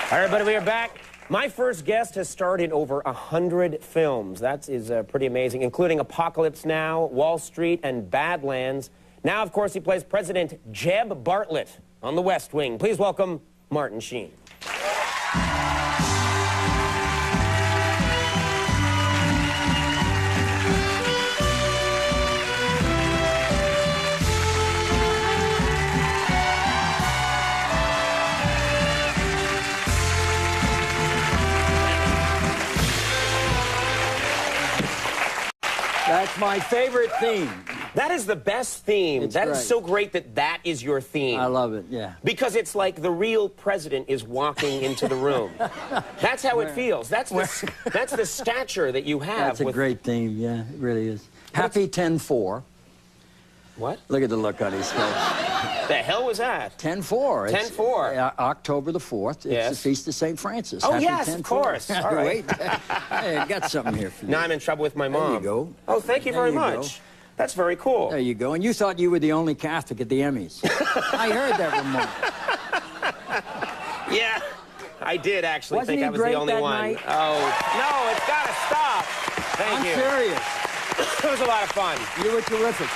All right, everybody, we are back. My first guest has starred in over 100 films. That is pretty amazing, including Apocalypse Now, Wall Street, and Badlands. Now, of course, he plays President Jeb Bartlett on The West Wing. Please welcome Martin Sheen. That's my favorite theme. That is the best theme. It's that great. is so great that that is your theme. I love it, yeah. Because it's like the real president is walking into the room. That's how it feels. That's the stature that you have. That's a great theme, yeah, it really is. Happy 10-4. What? Look at the look on his face. The hell was that? 10-4. 10-4. October the 4th. Yes. It's the Feast of St. Francis. Oh, Happy yes, 10-4. of course. All right. Wait. Hey, I got something here for you. Now I'm in trouble with my mom. There you go. Oh, thank you very much. That's very cool. There you go. And you thought you were the only Catholic at the Emmys. I heard that remark. Yeah, I did actually Wasn't think he I was the great only that one. night? Oh, no, it's got to stop. Thank you. I'm serious. It was a lot of fun. You were terrific.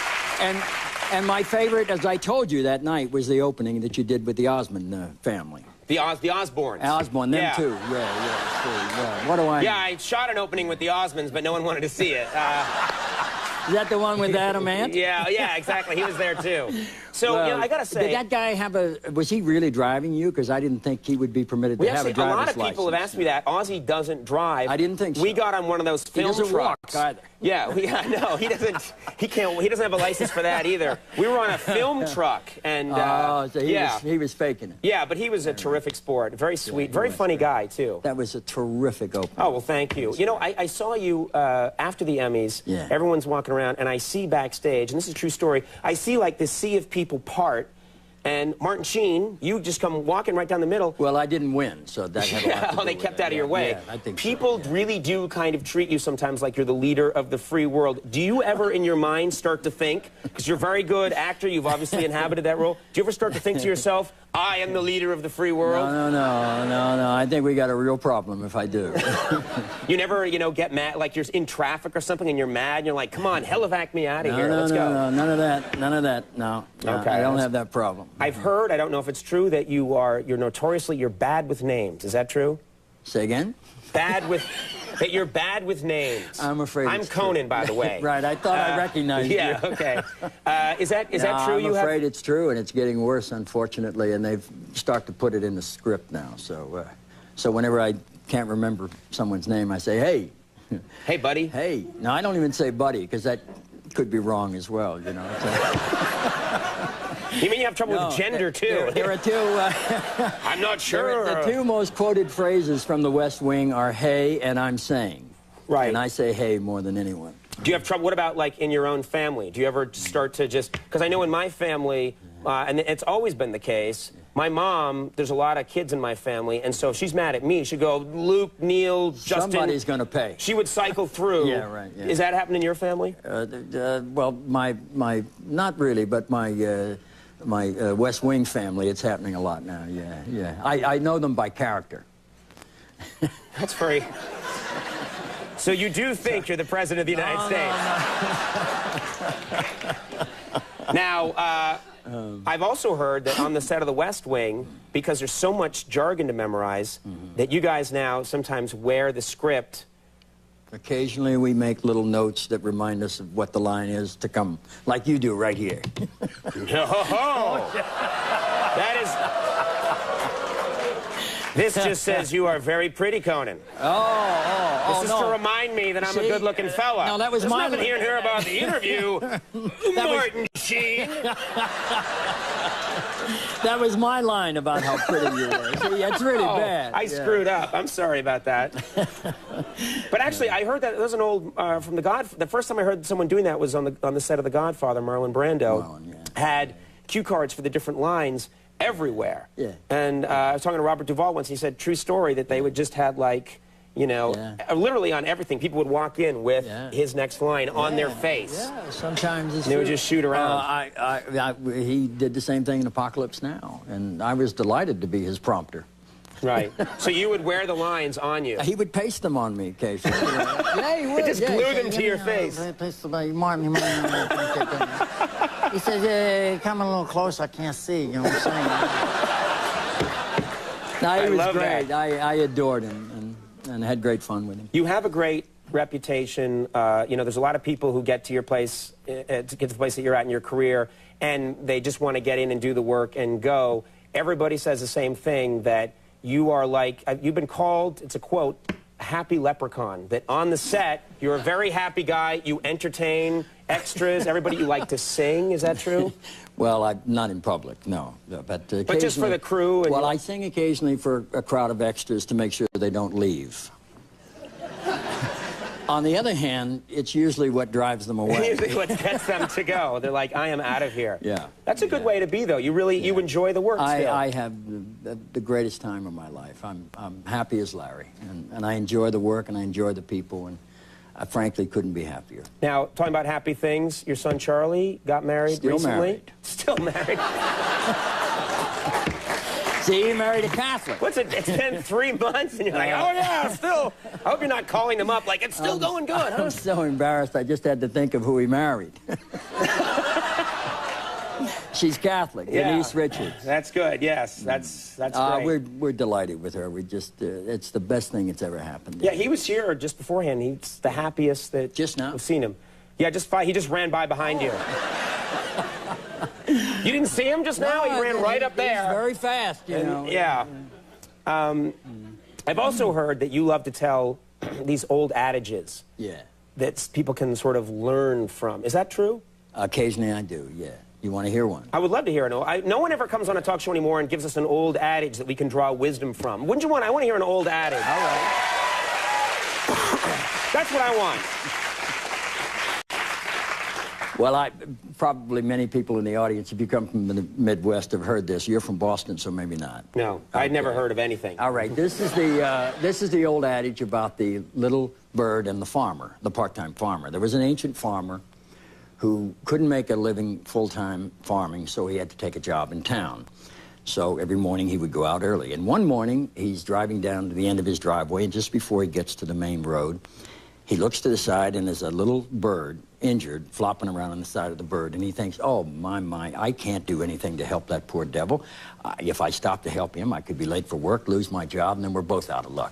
And my favorite, as I told you that night, was the opening that you did with the Osmond family. The Osbournes. Osborne, them Yeah. too. Yeah. What do I... Yeah, I shot an opening with the Osmonds, but no one wanted to see it. Is that the one with Adam Ant? Yeah, exactly. He was there, too. So, Well, you know, I got to say... Did that guy have a... Was he really driving you? Because I didn't think he would be permitted to have a driver's license. A lot of people have asked me that. Ozzy doesn't drive. I didn't think so. We got on one of those film trucks. He doesn't walk either. Yeah, no, he doesn't. He doesn't have a license for that either. We were on a film truck, and so he was faking it. Yeah, but he was a terrific sport. Very sweet, very funny guy too. That was a terrific opening. Oh well, thank you. You know, I saw you after the Emmys. Yeah. Everyone's walking around, and I see backstage, and this is a true story. I see like this sea of people part. And Martin Sheen, you just come walking right down the middle. Well, I didn't win, so that had a lot to do they with kept it. out of your way. Yeah, I think People so, really do kind of treat you sometimes like you're the leader of the free world. Do you ever in your mind start to think, because you're a very good actor, you've obviously inhabited that role, do you ever start to think to yourself, I am the leader of the free world? No. I think we got a real problem if I do. You never, you know, get mad, like you're in traffic or something and you're mad and you're like, come on, helivac me out of here, let's go. No, none of that, no. Okay. I don't have that problem. I've heard, I don't know if it's true, that you're bad with names. Is that true? Say again? That you're bad with names. I'm afraid I'm Conan, by the way. Right, I thought I recognized you. Yeah, okay. Is that true? I'm afraid it's true, and it's getting worse, unfortunately, and they've started to put it in the script now. So whenever I can't remember someone's name, I say, hey. Hey, buddy. Hey. No, I don't even say buddy, because that could be wrong as well, you know. You mean you have trouble with gender, too? There are two... I'm not sure. The two most quoted phrases from The West Wing are hey and I'm saying. Right. And I say hey more than anyone. Do you have trouble? What about, like, in your own family? Do you ever start to just... Because I know in my family, and it's always been the case, my mom, there's a lot of kids in my family, and so if she's mad at me, she'd go, Luke, Neil, Justin... Somebody's going to pay. She would cycle through. Yeah, right. Yeah. Is that happening in your family? Well, not really, but my West Wing family, it's happening a lot now, yeah. I know them by character. That's very... So you do think you're the President of the United States? Now, I've also heard that on the set of The West Wing, because there's so much jargon to memorize, that you guys now sometimes wear the script. Occasionally we make little notes that remind us of what the line is to come, like you do right here. That is... This just says you are very pretty, Conan. This is to remind me that I'm a good-looking fella. No, that was There's my... nothing here and here about the interview. Martin Sheen. That was my line about how pretty you were. See, it's really bad. I screwed up. I'm sorry about that. But actually, I heard that there was an old from The Godfather. The first time I heard someone doing that was on the set of The Godfather. Marlon Brando had cue cards for the different lines everywhere. Yeah. And I was talking to Robert Duvall once. He said, true story, that they would just have, like, you know, literally on everything. People would walk in with his next line on their face. Yeah, sometimes it's they would just shoot around. He did the same thing in Apocalypse Now, and I was delighted to be his prompter. Right. So you would wear the lines on you. He would paste them on me occasionally. Yeah, he would. Just glue them to your face. He says, come a little close, I can't see. You know what I'm saying? No, he was great. I adored him and had great fun with him. You have a great reputation. You know, there's a lot of people who get to your place, to get to the place that you're at in your career, and they just want to get in and do the work and go. Everybody says the same thing, that you are like, you've been called, it's a quote, a happy leprechaun. That on the set, you're a very happy guy, you entertain extras, everybody, you like to sing. Is that true? Well, not in public, no. But just for the crew? And well, I sing occasionally for a crowd of extras to make sure they don't leave. On the other hand, it's usually what drives them away. Usually what gets them to go. They're like, I am out of here. Yeah. That's a good way to be, though. You really, you enjoy the work still. I have the greatest time of my life. I'm happy as Larry. And I enjoy the work, and I enjoy the people, and I frankly couldn't be happier. Now, talking about happy things, your son Charlie got married recently? Still married. See, he married a Catholic. What's it? It's been 3 months, and you're like, oh, yeah, still. I hope you're not calling them up like, it's still going good. Huh? I'm so embarrassed, I just had to think of who he married. She's Catholic, Denise Richards. That's good, yes. That's great. We're delighted with her. We just, it's the best thing that's ever happened. Yeah, he was here just beforehand. He's the happiest that just now we've seen him. Yeah, he just ran by behind you. You didn't see him just now? He ran right up there. He's very fast, you know. Yeah. I've also heard that you love to tell these old adages. Yeah. That people can sort of learn from. Is that true? Occasionally I do, yeah. You want to hear one? I would love to hear it. No one ever comes on a talk show anymore and gives us an old adage that we can draw wisdom from. Wouldn't you want? I want to hear an old adage. All right. That's what I want. Well, probably many people in the audience, if you come from the Midwest, have heard this. You're from Boston, so maybe not. No, I'd never heard of anything. All right, this is the old adage about the little bird and the farmer, the part-time farmer. There was an ancient farmer who couldn't make a living full-time farming, so he had to take a job in town. So every morning he would go out early. And one morning, he's driving down to the end of his driveway, and just before he gets to the main road, he looks to the side, and there's a little bird, injured, flopping around on the side of the bird, and he thinks, oh, my, I can't do anything to help that poor devil. If I stop to help him, I could be late for work, lose my job, and then we're both out of luck.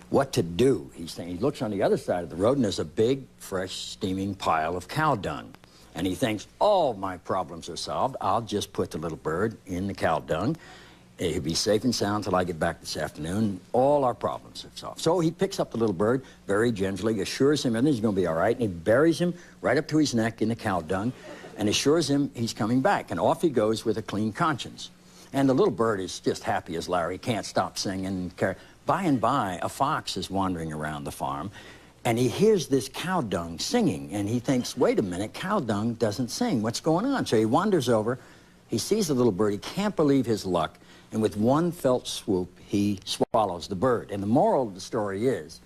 What to do? He's saying. He looks on the other side of the road, and there's a big, fresh, steaming pile of cow dung. And he thinks, all my problems are solved. I'll just put the little bird in the cow dung. He'll be safe and sound till I get back this afternoon. All our problems are solved. So he picks up the little bird very gingerly, assures him everything's going to be all right, and he buries him right up to his neck in the cow dung and assures him he's coming back. And off he goes with a clean conscience. And the little bird is just happy as Larry, can't stop singing. By and by, a fox is wandering around the farm, and he hears this cow dung singing, and he thinks, wait a minute, cow dung doesn't sing. What's going on? So he wanders over, he sees the little bird, he can't believe his luck, and with one felt swoop, he swallows the bird. And the moral of the story is,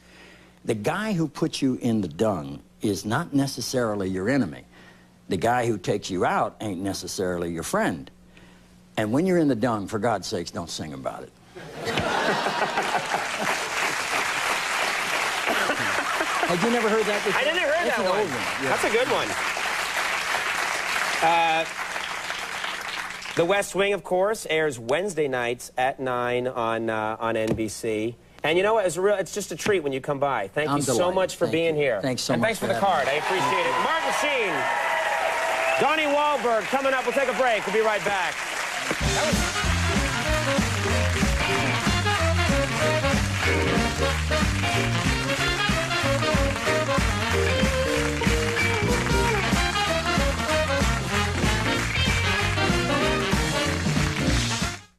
the guy who puts you in the dung is not necessarily your enemy. The guy who takes you out ain't necessarily your friend. And when you're in the dung, for God's sakes, don't sing about it. Had you never heard that before? I didn't hear that one. Yeah. That's a good one. The West Wing, of course, airs Wednesday nights at 9 on NBC. And you know what? It's just a treat when you come by. Thank you so much for being here. Thanks so much. And thanks for the card. I appreciate it. Martin Sheen, Donnie Wahlberg coming up. We'll take a break. We'll be right back.